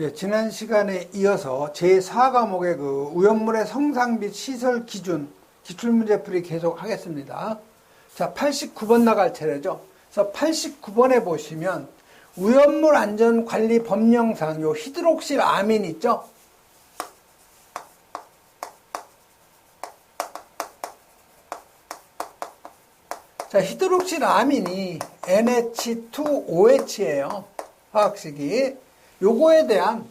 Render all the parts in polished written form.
예, 지난 시간에 이어서 제4과목의 그 오염물의 성상 및 시설 기준 기출문제풀이 계속 하겠습니다. 자, 89번 나갈 차례죠. 그래서 89번에 보시면 오염물 안전관리 법령상 요 히드록실 아민 있죠? 자, 히드록실 아민이 NH2OH예요. 화학식이. 요거에 대한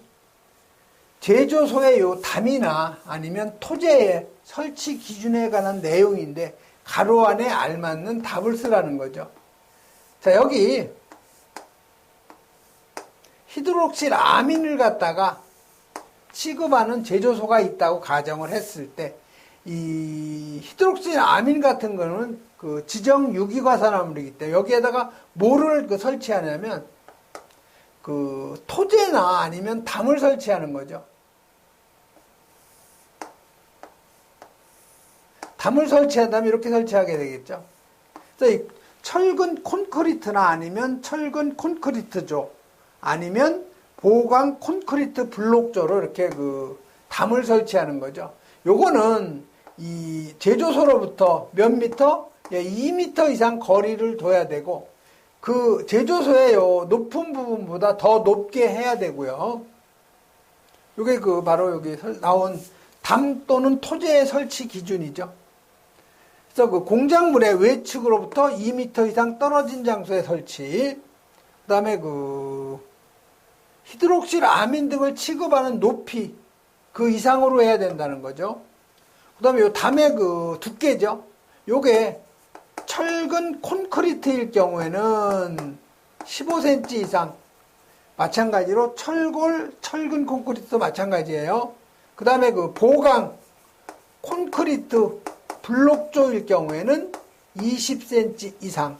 제조소의 요 담이나 아니면 토제의 설치 기준에 관한 내용인데 가로 안에 알맞는 답을 쓰라는 거죠. 자, 여기 히드록실 아민을 갖다가 취급하는 제조소가 있다고 가정을 했을 때 이 히드록실 아민 같은 거는 그 지정 유기과산화물이기 때문에 여기에다가 뭐를 설치하냐면 그 토제나 아니면 담을 설치하는 거죠. 담을 설치한다면 이렇게 설치하게 되겠죠. 그래서 이 철근 콘크리트나 아니면 철근 콘크리트조 아니면 보강 콘크리트 블록조로 이렇게 그 담을 설치하는 거죠. 요거는 이 제조소로부터 몇 미터? 2미터 이상 거리를 둬야 되고 그 제조소의 요 높은 부분보다 더 높게 해야 되고요. 요게 그 바로 여기 나온 담 또는 토제의 설치 기준이죠. 그래서 그 공작물의 외측으로부터 2미터 이상 떨어진 장소에 설치, 그 다음에 그 히드록실 아민 등을 취급하는 높이 그 이상으로 해야 된다는 거죠. 그 다음에 요 담의 그 두께죠. 요게 철근 콘크리트일 경우에는 15cm 이상, 마찬가지로 철근 콘크리트도 마찬가지예요. 그 다음에 그 보강 콘크리트 블록조일 경우에는 20cm 이상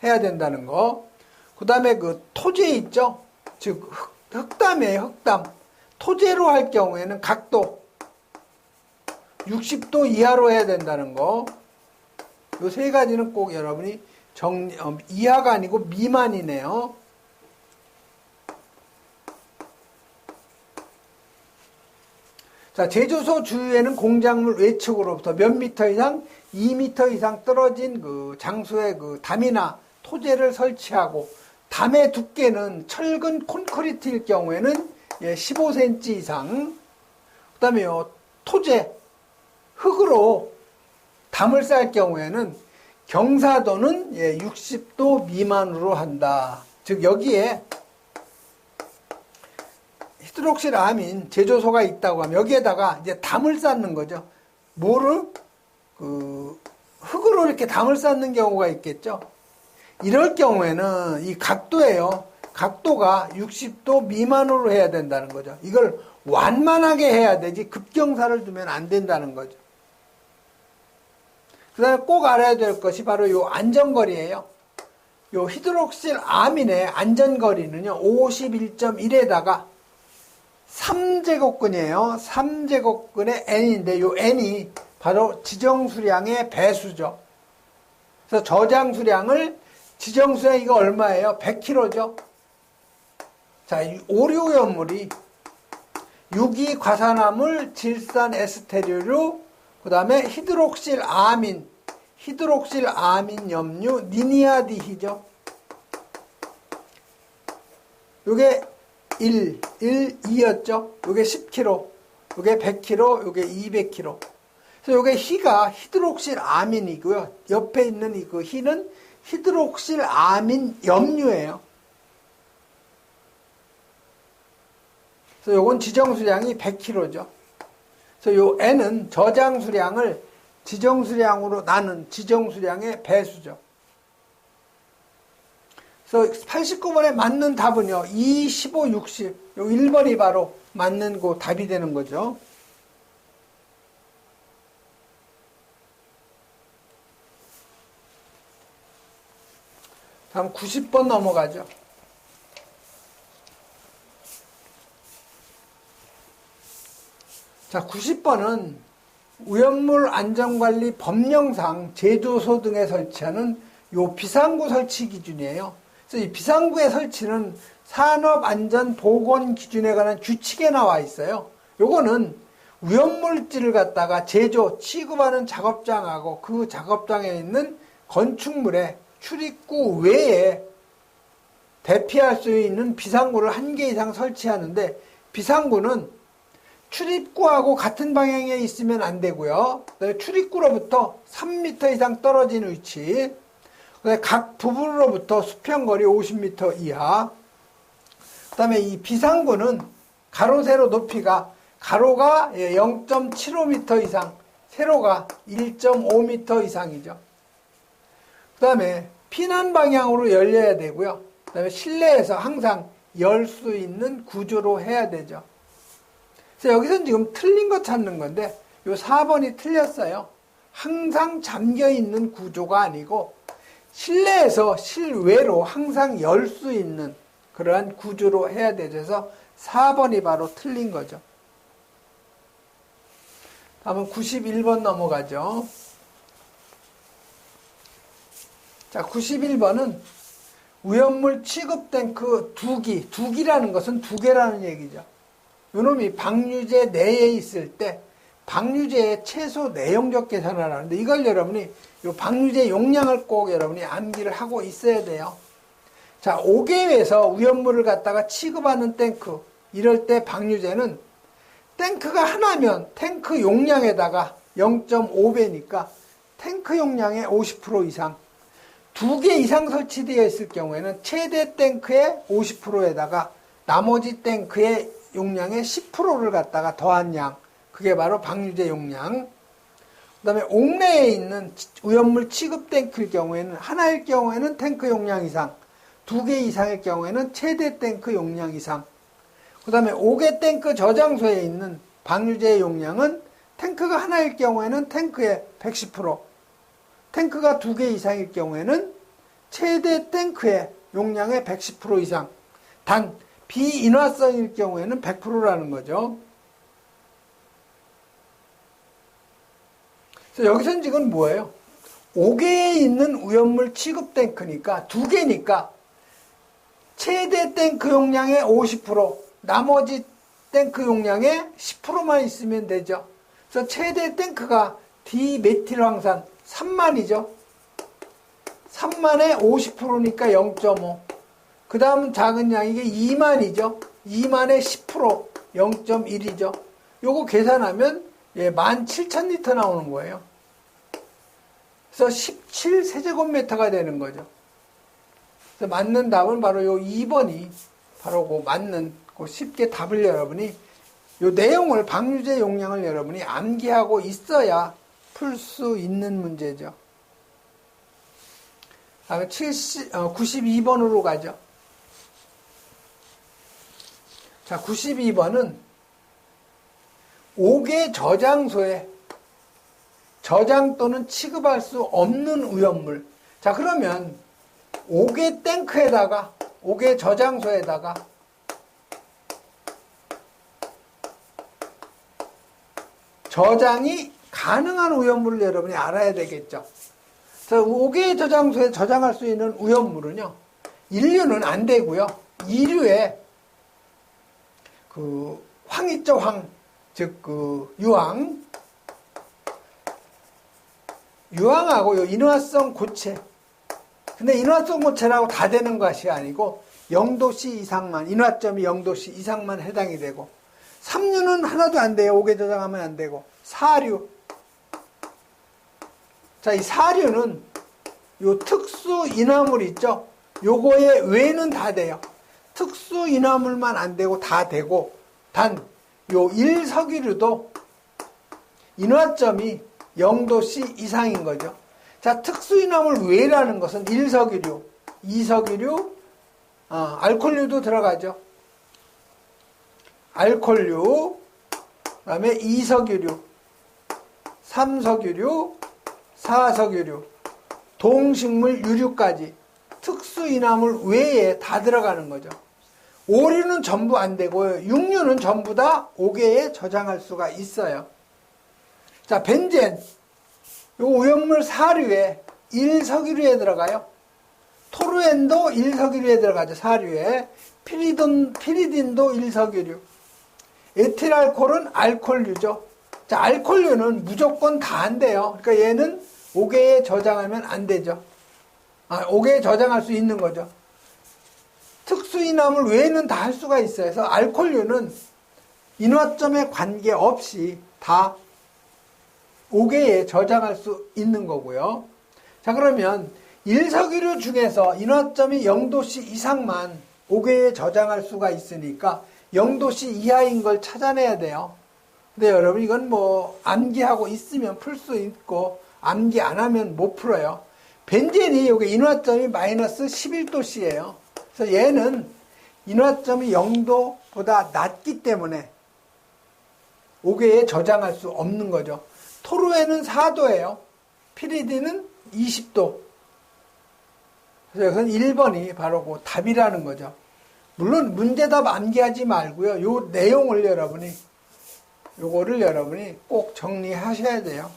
해야 된다는 거. 그 다음에 그 토제 있죠? 즉 흑담이에요. 흑담. 토제로 할 경우에는 각도 60도 이하로 해야 된다는 거. 요 세 가지는 꼭 여러분이 이하가 아니고 미만이네요. 자, 제조소 주위에는 공작물 외측으로부터 몇 미터 이상, 2미터 이상 떨어진 그 장소에 그 담이나 토제를 설치하고 담의 두께는 철근 콘크리트일 경우에는 15cm 이상. 그 다음에 요 토제, 흙으로 담을 쌓을 경우에는 경사도는 60도 미만으로 한다. 즉 여기에 히드록실 아민 제조소가 있다고 하면 여기에다가 이제 담을 쌓는 거죠. 뭐를 그 흙으로 이렇게 담을 쌓는 경우가 있겠죠. 이럴 경우에는 이 각도예요. 각도가 60도 미만으로 해야 된다는 거죠. 이걸 완만하게 해야 되지 급경사를 두면 안 된다는 거죠. 그 다음에 꼭 알아야 될 것이 바로 요 안전거리예요. 요 히드록실 아민의 안전거리는요, 51.1에다가 3제곱근이에요. 3제곱근의 n인데, 요 n이 바로 지정수량의 배수죠. 그래서 저장수량을, 지정수량 이거 얼마예요? 100kg죠. 자, 이 오류연물이 유기과산화물, 질산 에스테르류, 그 다음에 히드록실 아민 염류, 니니아디히죠. 요게 2였죠. 요게 10kg, 요게 100kg, 요게 200kg. 그래서 요게 히가 히드록실 아민이고요. 옆에 있는 이 그 히는 히드록실 아민 염류예요. 그래서 요건 지정수량이 100kg죠. 그래서 요 n은 저장수량을 지정수량으로 나눈 지정수량의 배수죠. 그래서 89번에 맞는 답은요, 2, 15, 60. 요 1번이 바로 맞는 그 답이 되는 거죠. 다음 90번 넘어가죠. 자, 90번은 오염물 안전관리 법령상 제조소 등에 설치하는 요 비상구 설치 기준이에요. 그래서 이 비상구의 설치는 산업안전보건기준에 관한 규칙에 나와 있어요. 요거는 위험물질을 갖다가 제조, 취급하는 작업장하고 그 작업장에 있는 건축물의 출입구 외에 대피할 수 있는 비상구를 1개 이상 설치하는데, 비상구는 출입구하고 같은 방향에 있으면 안 되고요. 그다음에 출입구로부터 3m 이상 떨어진 위치, 그다음에 각 부분으로부터 수평거리 50m 이하, 그다음에 이 비상구는 가로 세로 높이가 가로가 0.75m 이상, 세로가 1.5m 이상이죠. 그다음에 피난 방향으로 열려야 되고요. 그다음에 실내에서 항상 열 수 있는 구조로 해야 되죠. 그래서 여기서는 지금 틀린 거 찾는 건데, 요 4번이 틀렸어요. 항상 잠겨 있는 구조가 아니고 실내에서 실외로 항상 열 수 있는 그러한 구조로 해야 되죠. 그래서 4번이 바로 틀린 거죠. 다음은 91번 넘어가죠. 자, 91번은 위험물 취급 탱크 2기, 2기라는 것은 2개라는 얘기죠. 요놈이 방류제 내에 있을 때 방류제의 최소 내용적 계산을 하는데, 이걸 여러분이 요 방류제 용량을 꼭 여러분이 암기를 하고 있어야 돼요. 자, 5개에서 위험물을 갖다가 취급하는 탱크, 이럴 때 방류제는 탱크가 하나면 탱크 용량에다가 0.5배니까 탱크 용량의 50% 이상, 2개 이상 설치되어 있을 경우에는 최대 탱크의 50%에다가 나머지 탱크의 용량의 10%를 갖다가 더한 양, 그게 바로 방류제 용량. 그 다음에 옥내에 있는 위험물 취급 탱크일 경우에는, 하나일 경우에는 탱크 용량 이상, 2개 이상일 경우에는 최대 탱크 용량 이상. 그 다음에 5개 탱크 저장소에 있는 방류제 용량은 탱크가 하나일 경우에는 탱크의 110%, 탱크가 2개 이상일 경우에는 최대 탱크의 용량의 110% 이상. 단 비인화성일 경우에는 100%라는 거죠. 그래서 여기서는 지금 뭐예요? 5개에 있는 위험물 취급 탱크니까 2개니까 최대 탱크 용량의 50%, 나머지 탱크 용량의 10%만 있으면 되죠. 그래서 최대 탱크가 디메틸황산 3만이죠. 3만의 50%니까 0.5. 그 다음 작은 양이 이게 2만이죠. 2만의 10%, 0.1이죠. 요거 계산하면 17,000리터 나오는 거예요. 그래서 17세제곱미터가 되는 거죠. 그래서 맞는 답은 바로 요 2번이 바로 그 맞는 그 쉽게 답을 여러분이 요 내용을, 방류제 용량을 여러분이 암기하고 있어야 풀 수 있는 문제죠. 다음에 92번으로 가죠. 자, 92번은 5개 저장소에 저장 또는 취급할 수 없는 위험물. 자, 그러면 5개 탱크에다가, 5개 저장소에다가 저장이 가능한 위험물을 여러분이 알아야 되겠죠. 그래서 5개의 저장소에 저장할 수 있는 위험물은요, 1류는 안 되고요. 2류에 그 황이죠, 황. 즉, 그 유황하고 요 인화성 고체. 근데 인화성 고체라고 다 되는 것이 아니고 0도씨 이상만, 인화점이 0도씨 이상만 해당이 되고, 3류는 하나도 안 돼요. 5개 저장하면 안 되고. 4류. 자, 이 4류는 요 특수 인화물 있죠? 요거의 외는 다 돼요. 특수 인화물만 안 되고 다 되고, 단 요 1석유류도 인화점이 0도씨 이상인 거죠. 자, 특수 인화물 외라는 것은 1석유류, 2석유류, 알코올류도 들어가죠. 알코올류, 그 다음에 2석유류, 3석유류, 4석유류, 동식물 유류까지 특수인화물 외에 다 들어가는 거죠. 5류는 전부 안 되고요. 6류는 전부 다 5개에 저장할 수가 있어요. 자, 벤젠, 요 오염물 4류에 1석유류에 들어가요. 토루엔도 일석이류에 들어가죠. 사류에. 피리딘도 일석이류. 에틸알코올은 알코올류죠. 자, 알코올류는 무조건 다 안 돼요. 그러니까 얘는 5개에 저장하면 안 되죠. 5개에 저장할 수 있는 거죠. 특수이남을 외에는 다 할 수가 있어요. 그래서 알코올류는 인화점에 관계없이 다 5개에 저장할 수 있는 거고요. 자, 그러면 일석이류 중에서 인화점이 0도씨 이상만 5개에 저장할 수가 있으니까 0도씨 이하인 걸 찾아내야 돼요. 근데 여러분 이건 뭐 암기하고 있으면 풀 수 있고 암기 안 하면 못 풀어요. 벤젠이 여기 인화점이 마이너스 11도씨예요. 그래서 얘는 인화점이 0도보다 낮기 때문에 5개에 저장할 수 없는 거죠. 토루에는 4도예요. 피리딘은 20도. 그래서 1번이 바로 그 답이라는 거죠. 물론 문제답 암기하지 말고요. 요 내용을 요거를 여러분이 꼭 정리하셔야 돼요.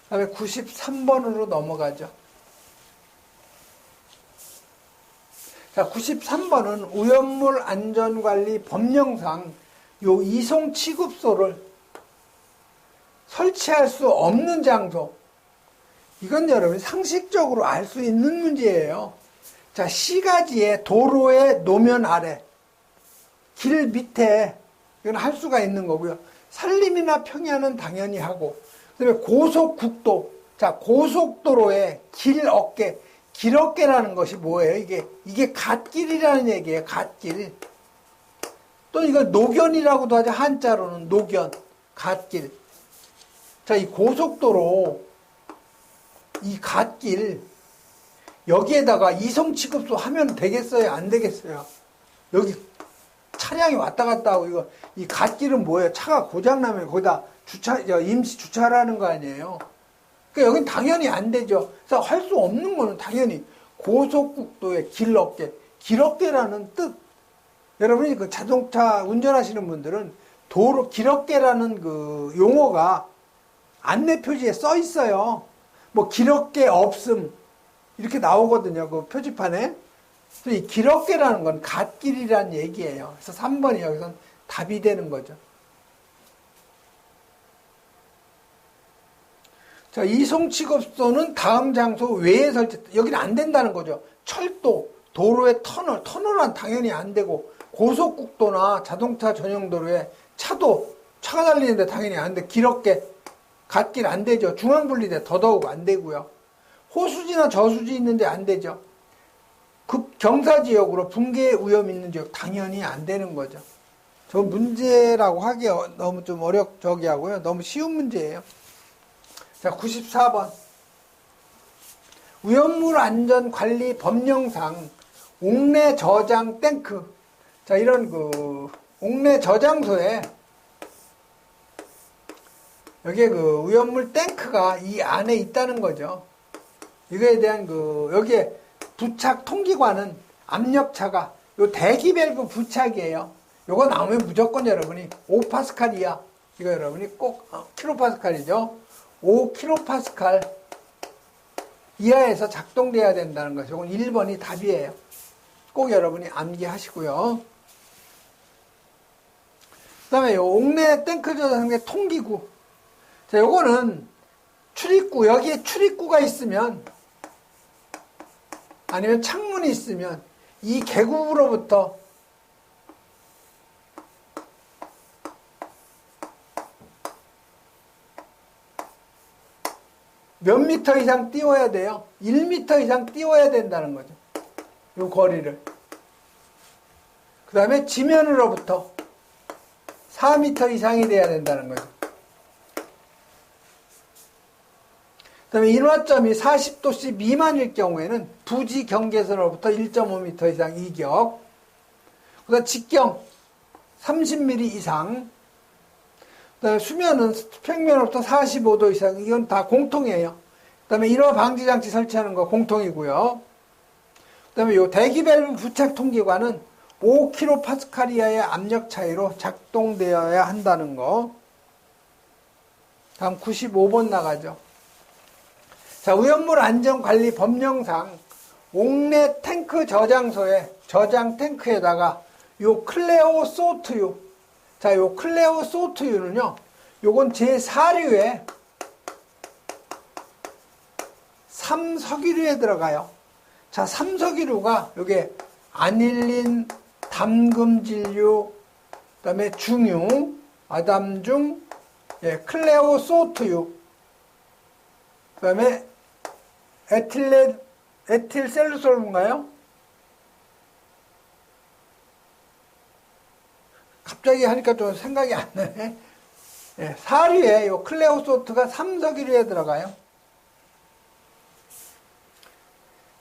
다음에 93번으로 넘어가죠. 자, 93번은 오염물 안전관리 법령상 요 이송 취급소를 설치할 수 없는 장소. 이건 여러분이 상식적으로 알 수 있는 문제예요. 자, 시가지에 도로의 노면 아래, 길 밑에 이건 할 수가 있는 거고요. 산림이나 평야는 당연히 하고, 그다음에 고속국도, 자, 고속도로의 길 어깨, 길 어깨라는 것이 뭐예요? 이게 갓길이라는 얘기예요. 갓길. 또 이걸 노견이라고도 하죠. 한자로는 노견, 갓길. 자, 이 고속도로, 이 갓길, 여기에다가 이송 취급소 하면 되겠어요? 안 되겠어요? 여기 차량이 왔다 갔다 하고, 이 갓길은 뭐예요? 차가 고장나면 거기다 임시 주차라는 거 아니에요? 그러니까 여긴 당연히 안 되죠. 그래서 할 수 없는 거는 당연히 고속국도의 길 어깨, 길 어깨라는 뜻. 여러분이 그 자동차 운전하시는 분들은 도로 길 어깨라는 그 용어가 안내 표지에 써 있어요. 뭐 길 어깨 없음 이렇게 나오거든요. 그 표지판에. 이 길 어깨라는 건 갓길이라는 얘기예요. 그래서 3번이 여기서 답이 되는 거죠. 자, 이송취급소는 다음 장소 외에 설치, 여기는 안 된다는 거죠. 철도, 도로의 터널은 당연히 안 되고, 고속국도나 자동차 전용 도로에 차가 달리는데 당연히 안 돼. 길 어깨, 갓길 안 되죠. 중앙분리대 더더욱 안 되고요. 호수지나 저수지 있는데 안 되죠. 급경사지역으로 붕괴 위험 있는 지역 당연히 안 되는 거죠. 저 문제라고 하기 너무 좀 하고요. 너무 쉬운 문제예요. 자, 94번. 오염물 안전 관리 법령상 옥내 저장 탱크. 자, 이런 옥내 저장소에 여기에 오염물 탱크가 이 안에 있다는 거죠. 이거에 대한 여기에 부착 통기관은 압력차가 요 대기밸브 부착이에요. 요거 나오면 무조건 여러분이 5파스칼 이하. 이거 여러분이 꼭 킬로파스칼이죠. 5kPa 이하에서 작동돼야 된다는 거죠. 이건 1번이 답이에요. 꼭 여러분이 암기하시고요. 그 다음에 옥내 탱크 저장의 통기구. 자, 요거는 출입구, 여기에 출입구가 있으면, 아니면 창문이 있으면, 이 계곡으로부터 몇 미터 이상 띄워야 돼요? 1미터 이상 띄워야 된다는 거죠. 요 거리를. 그 다음에 지면으로부터 4미터 이상이 돼야 된다는 거죠. 그 다음에 인화점이 40도씨 미만일 경우에는 부지 경계선으로부터 1.5m 이상 이격. 그 다음에 직경 30mm 이상. 그 다음에 수면은 평면으로부터 45도 이상. 이건 다 공통이에요. 그 다음에 인화 방지장치 설치하는 거 공통이고요. 그 다음에 요 대기밸브 부착 통기관은 5kPa 이하의 압력 차이로 작동되어야 한다는 거. 다음 95번 나가죠. 자, 우연물 안전관리 법령상 옥내 탱크 저장소에 저장 탱크에다가 요 클레오 소트유, 자, 요 클레오 소트유는요, 요건 제4류에 3석유류에 들어가요. 자, 3석유류가 요게 아닐린, 담금질류, 그 다음에 중유, 아담중, 예, 클레오 소트유, 그 다음에 에틸셀루솔인가요? 갑자기 하니까 좀 생각이 안 나네. 예, 사류에 요 클레오소트가 3석유류에 들어가요.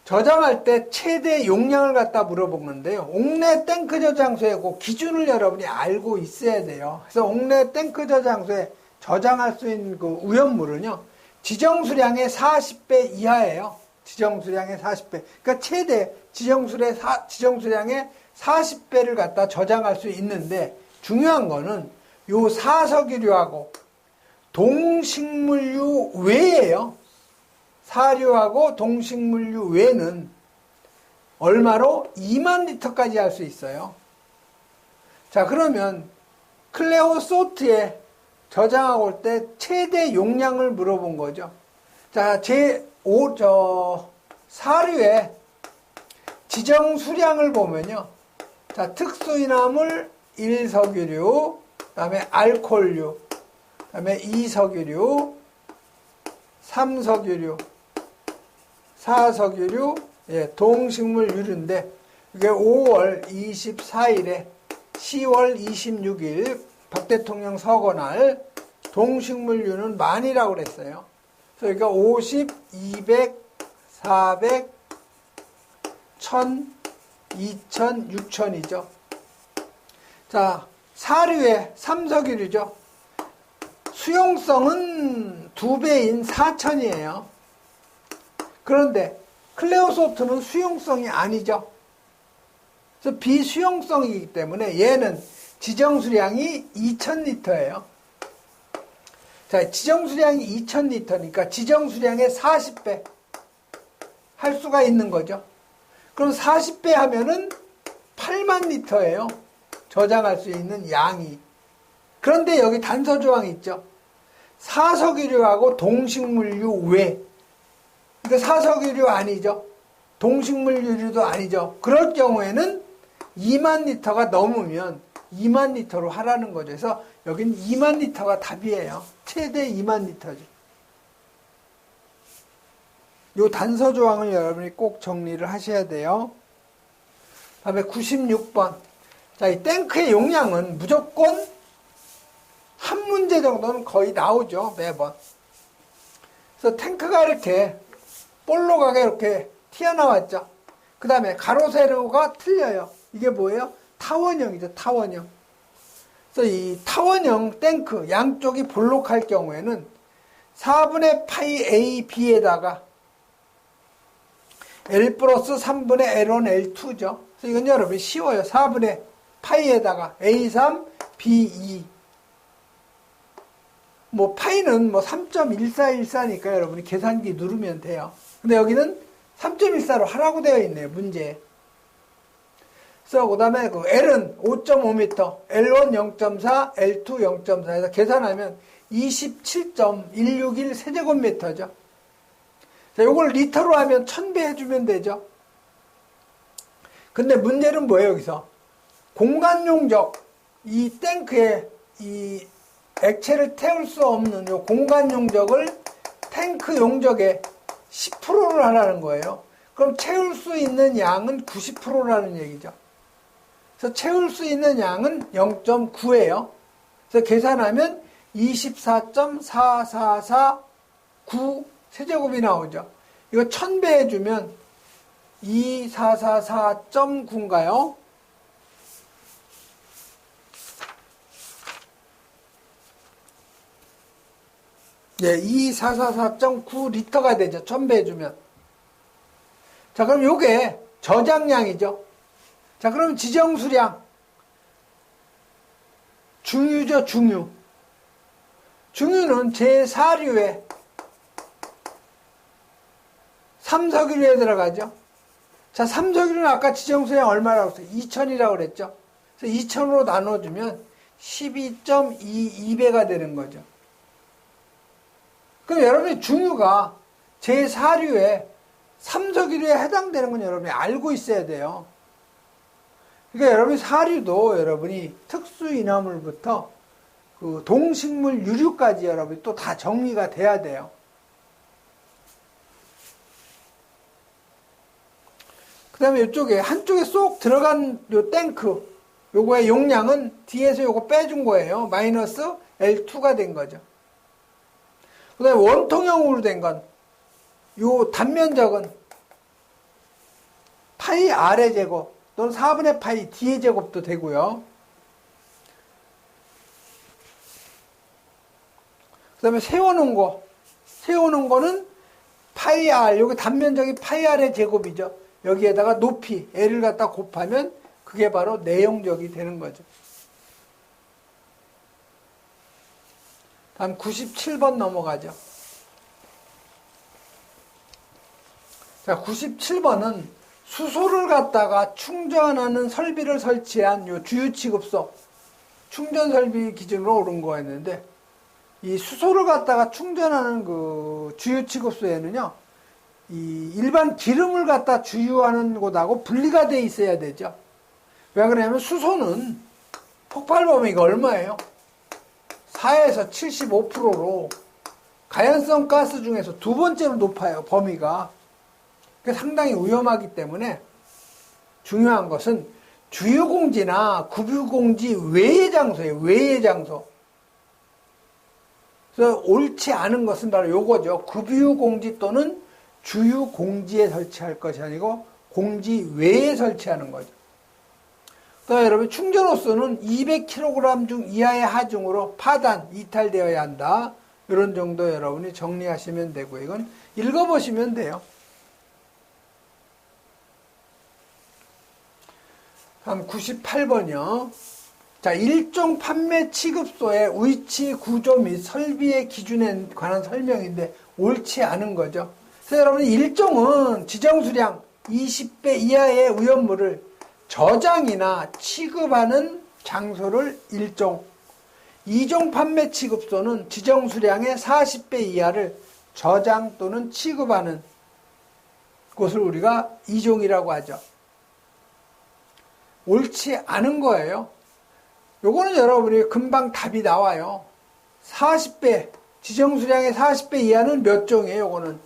저장할 때 최대 용량을 갖다 물어본 건데요. 옥내 탱크 저장소에 그 기준을 여러분이 알고 있어야 돼요. 그래서 옥내 탱크 저장소에 저장할 수 있는 그 우연물은요, 지정수량의 40배 이하예요. 지정수량의 40배. 그러니까 최대 지정수량의 40배를 갖다 저장할 수 있는데, 중요한 거는 요 사석유류하고 동식물류 외에요. 사료하고 동식물류 외는 얼마로? 2만 리터까지 할 수 있어요. 자, 그러면 클레오소트에 저장하고 올 때 최대 용량을 물어본 거죠. 자, 사료의 지정 수량을 보면요. 자, 특수인화물 1석유류, 그 다음에 알코올류, 그 다음에 2석유류, 3석유류, 4석유류, 예, 동식물 유류인데, 이게 5월 24일에 10월 26일 박 대통령 서거날 동식물류는 만이라고 그랬어요. 그러니까 50, 200, 400, 1000, 2000, 6000이죠. 자, 사류의 3석유류죠. 수용성은 2배인 4000이에요. 그런데 클레오소트는 수용성이 아니죠. 그래서 비수용성이기 때문에 얘는 지정수량이 2000리터예요. 자, 지정수량이 2000리터니까 지정수량의 40배 할 수가 있는 거죠. 그럼 40배 하면은 8만 리터예요. 저장할 수 있는 양이. 그런데 여기 단서조항이 있죠. 사석유류하고 동식물류 외. 그러니까 사석유류 아니죠. 동식물유류도 아니죠. 그럴 경우에는 2만 리터가 넘으면 2만 리터로 하라는 거죠. 그래서 여긴 2만 리터가 답이에요. 최대 2만 리터죠. 요 단서조항을 여러분이 꼭 정리를 하셔야 돼요. 다음에 96번. 자, 이 탱크의 용량은 무조건 한 문제 정도는 거의 나오죠, 매번. 그래서 탱크가 이렇게 볼록하게 이렇게 튀어나왔죠. 그 다음에 가로, 세로가 틀려요. 이게 뭐예요? 타원형이죠, 타원형. 그래서 이 타원형 탱크 양쪽이 볼록할 경우에는 4분의 파이 A, B에다가 L 플러스 3분의 L1, L2죠. 그래서 이건 여러분이 쉬워요. 4분의 파이에다가 A3, B2. 뭐 파이는 뭐 3.1414니까 여러분이 계산기 누르면 돼요. 근데 여기는 3.14로 하라고 되어 있네요, 문제에. 그래서 그 다음에 그 L은 5.5m, L1 0.4, L2 0.4 해서 계산하면 27.161 세제곱미터죠. 자, 요걸 리터로 하면 1000배 해주면 되죠. 근데 문제는 뭐예요, 여기서? 공간 용적, 이 탱크에 이 액체를 태울 수 없는 요 공간 용적을 탱크 용적의 10%를 하라는 거예요. 그럼 채울 수 있는 양은 90%라는 얘기죠. 그래서 채울 수 있는 양은 0.9예요. 그래서 계산하면 24.4449 세제곱이 나오죠. 이거 1000배 해주면 2444.9인가요? 예, 2444.9 리터가 되죠. 1000배 해주면. 자, 그럼 요게 저장량이죠. 자, 그럼 지정수량. 중유죠, 중유. 중유는 제4류에 삼석유리에 들어가죠. 자, 삼석유리는 아까 지정수량 얼마라고 했어요? 2000이라고 그랬죠. 그래서 2000으로 나눠주면 12.22배가 되는 거죠. 그럼 여러분이 중유가 제4류에 삼석유리에 해당되는 건 여러분이 알고 있어야 돼요. 그러니까 여러분이 사류도 여러분이 특수인화물부터 그 동식물 유류까지 여러분이 또 다 정리가 돼야 돼요. 그 다음에 이쪽에 한쪽에 쏙 들어간 요 탱크 요거의 용량은 뒤에서 요거 빼준 거예요. 마이너스 L2가 된 거죠. 그 다음에 원통형으로 된 건 요 단면적은 파이 R의 제곱 또는 4분의 파이 D의 제곱도 되고요. 그 다음에 세워놓은 거는 파이 R, 여기 단면적이 파이 R의 제곱이죠. 여기에다가 높이, L을 갖다 곱하면 그게 바로 내용적이 되는 거죠. 다음 97번 넘어가죠. 자, 97번은 수소를 갖다가 충전하는 설비를 설치한 요 주유취급소 충전 설비 기준으로 오른 거였는데, 이 수소를 갖다가 충전하는 그 주유취급소에는요, 이 일반 기름을 갖다 주유하는 곳하고 분리가 돼 있어야 되죠. 왜 그러냐면 수소는 폭발 범위가 얼마예요? 4에서 75%로 가연성 가스 중에서 두 번째로 높아요, 범위가. 상당히 위험하기 때문에 중요한 것은 주유공지나 급유공지 외의 장소예요. 외의 장소. 그래서 옳지 않은 것은 바로 요거죠. 급유공지 또는 주유공지에 설치할 것이 아니고 공지 외에 설치하는 거죠. 또 여러분 충전 호수는 200kg 중 이하의 하중으로 파단, 이탈되어야 한다. 이런 정도 여러분이 정리하시면 되고 이건 읽어보시면 돼요. 다음 98번이요. 자, 일종 판매 취급소의 위치, 구조 및 설비의 기준에 관한 설명인데 옳지 않은 거죠. 그래서 여러분 일종은 지정수량 20배 이하의 위험물을 저장이나 취급하는 장소를 일종, 이종 판매 취급소는 지정수량의 40배 이하를 저장 또는 취급하는 곳을 우리가 이종이라고 하죠. 옳지 않은 거예요. 요거는 여러분이 금방 답이 나와요. 40배, 지정수량의 40배 이하는 몇 종이에요, 요거는?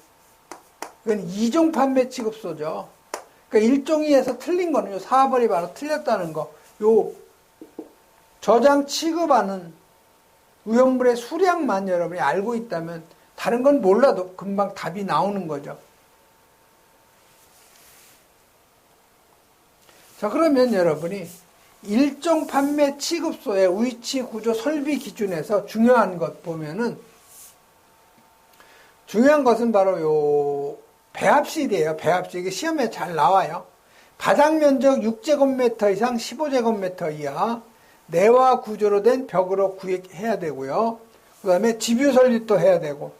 이건 2종 판매 취급소죠. 그러니까 1종이에서 틀린 거는 요 4번이 바로 틀렸다는 거. 요 저장 취급하는 위험물의 수량만 여러분이 알고 있다면 다른 건 몰라도 금방 답이 나오는 거죠. 자, 그러면 여러분이 일종 판매 취급소의 위치, 구조, 설비 기준에서 중요한 것 보면은 중요한 것은 바로 요 배합실이에요. 배합실. 이게 시험에 잘 나와요. 바닥 면적 6제곱미터 이상 15제곱미터 이하 내화 구조로 된 벽으로 구획해야 되고요. 그 다음에 집유 설립도 해야 되고,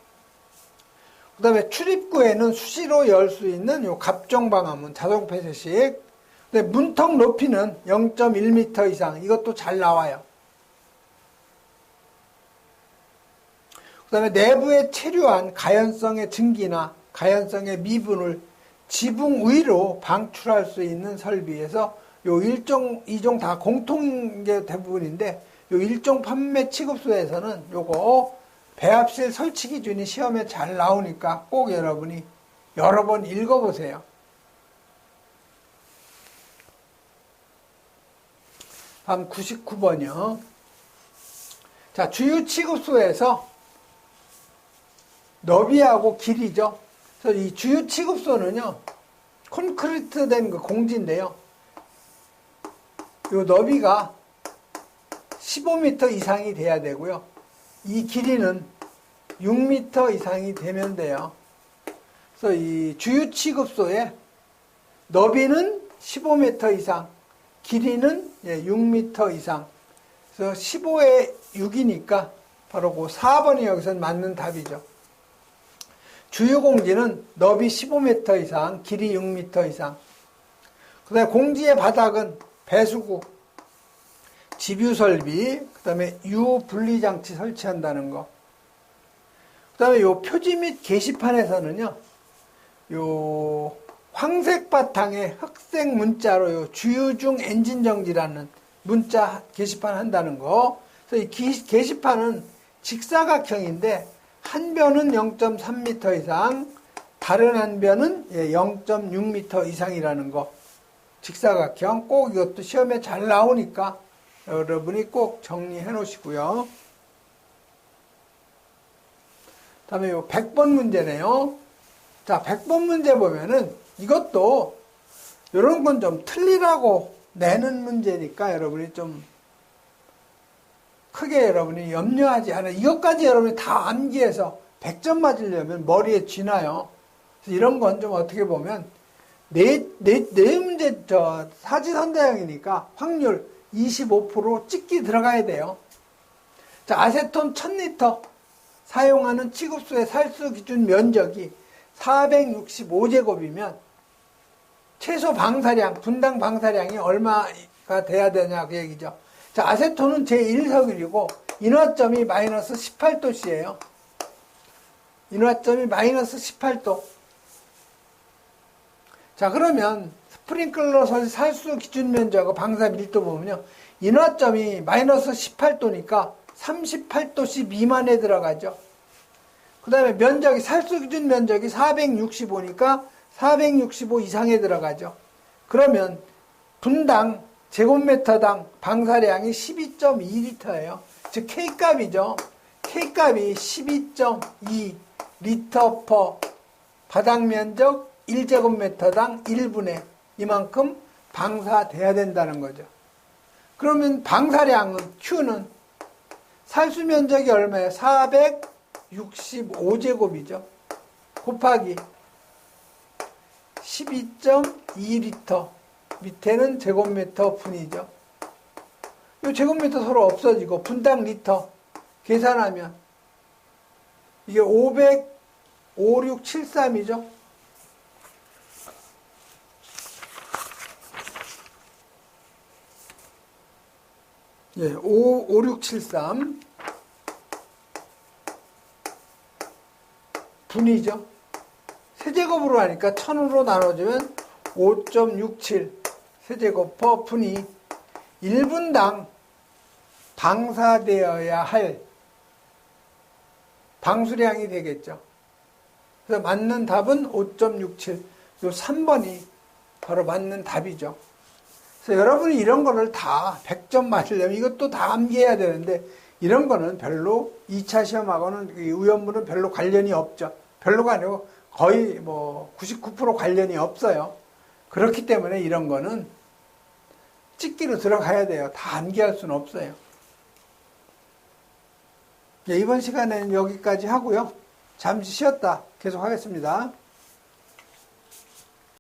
그 다음에 출입구에는 수시로 열 수 있는 요 갑종 방화문 자동 폐쇄식. 근데 문턱 높이는 0.1m 이상. 이것도 잘 나와요. 그 다음에 내부에 체류한 가연성의 증기나 가연성의 미분을 지붕 위로 방출할 수 있는 설비에서 요 1종, 2종 다 공통인 게 대부분인데 요 1종 판매 취급소에서는 요거 배합실 설치 기준이 시험에 잘 나오니까 꼭 여러분이 여러 번 읽어보세요. 다음 99번이요. 자, 주유 취급소에서 너비하고 길이죠. 그래서 이 주유 취급소는요, 콘크리트 된 그 공지인데요. 요 너비가 15m 이상이 돼야 되고요. 이 길이는 6m 이상이 되면 돼요. 그래서 이 주유 취급소의 너비는 15m 이상, 길이는 6m 이상. 그래서 15에 6이니까 바로 그 4번이 여기서 맞는 답이죠. 주유공지는 너비 15m 이상, 길이 6m 이상. 그 다음에 공지의 바닥은 배수구, 집유 설비, 그 다음에 유분리장치 설치한다는 거. 그 다음에 요 표지 및 게시판에서는요, 요 황색 바탕에 흑색 문자로 요 주유 중 엔진 정지라는 문자 게시판 한다는 거. 그래서 이 게시판은 직사각형인데, 한 변은 0.3m 이상, 다른 한 변은 0.6m 이상이라는 거. 직사각형. 꼭 이것도 시험에 잘 나오니까 여러분이 꼭 정리해 놓으시고요. 다음에 요 100번 문제네요. 자, 100번 문제 보면은 이것도 이런 건 좀 틀리라고 내는 문제니까 여러분이 좀 크게 여러분이 염려하지 않아요. 이것까지 여러분이 다 암기해서 100점 맞으려면 머리에 쥐나요. 그래서 이런 건 좀 어떻게 보면 네 문제 사지선다형이니까 확률 25% 찍기 들어가야 돼요. 자, 아세톤 1000리터 사용하는 취급소의 살수 기준 면적이 465제곱이면 최소 방사량, 분당 방사량이 얼마가 돼야 되냐 그 얘기죠. 자, 아세톤은 제1석유이고 인화점이 마이너스 18도씨예요. 인화점이 마이너스 18도. 자, 그러면 스프링클러 살수 기준 면적하고 방사 밀도 보면요. 인화점이 마이너스 18도니까 38도씨 미만에 들어가죠. 그 다음에 면적이, 살수 기준 면적이 465니까 465 이상에 들어가죠. 그러면 분당 제곱미터당 방사량이 12.2리터예요. 즉 K값이죠. K값이 12.2 리터 퍼 바닥면적 1제곱미터당 1분의 이만큼 방사돼야 된다는 거죠. 그러면 방사량은 Q는 살수 면적이 얼마예요? 465제곱이죠. 곱하기 12.2리터 밑에는 제곱미터 분이죠. 이 제곱미터 서로 없어지고 분당 리터 계산하면 이게 5673이죠. 예, 5673 분이죠. 세제곱으로 하니까 1000으로 나눠주면 5.67 세제곱 퍼 분이 1분당 방사되어야 할 방수량이 되겠죠. 그래서 맞는 답은 5.67. 요 3번이 바로 맞는 답이죠. 그래서 여러분이 이런 거를 다 100점 맞으려면 이것도 다 암기해야 되는데 이런 거는 별로 2차 시험하고는 의원문은 별로 관련이 없죠. 별로가 아니고 거의 뭐 99% 관련이 없어요. 그렇기 때문에 이런 거는 찍기로 들어가야 돼요. 다 암기할 수는 없어요. 네, 이번 시간에는 여기까지 하고요. 잠시 쉬었다 계속 하겠습니다.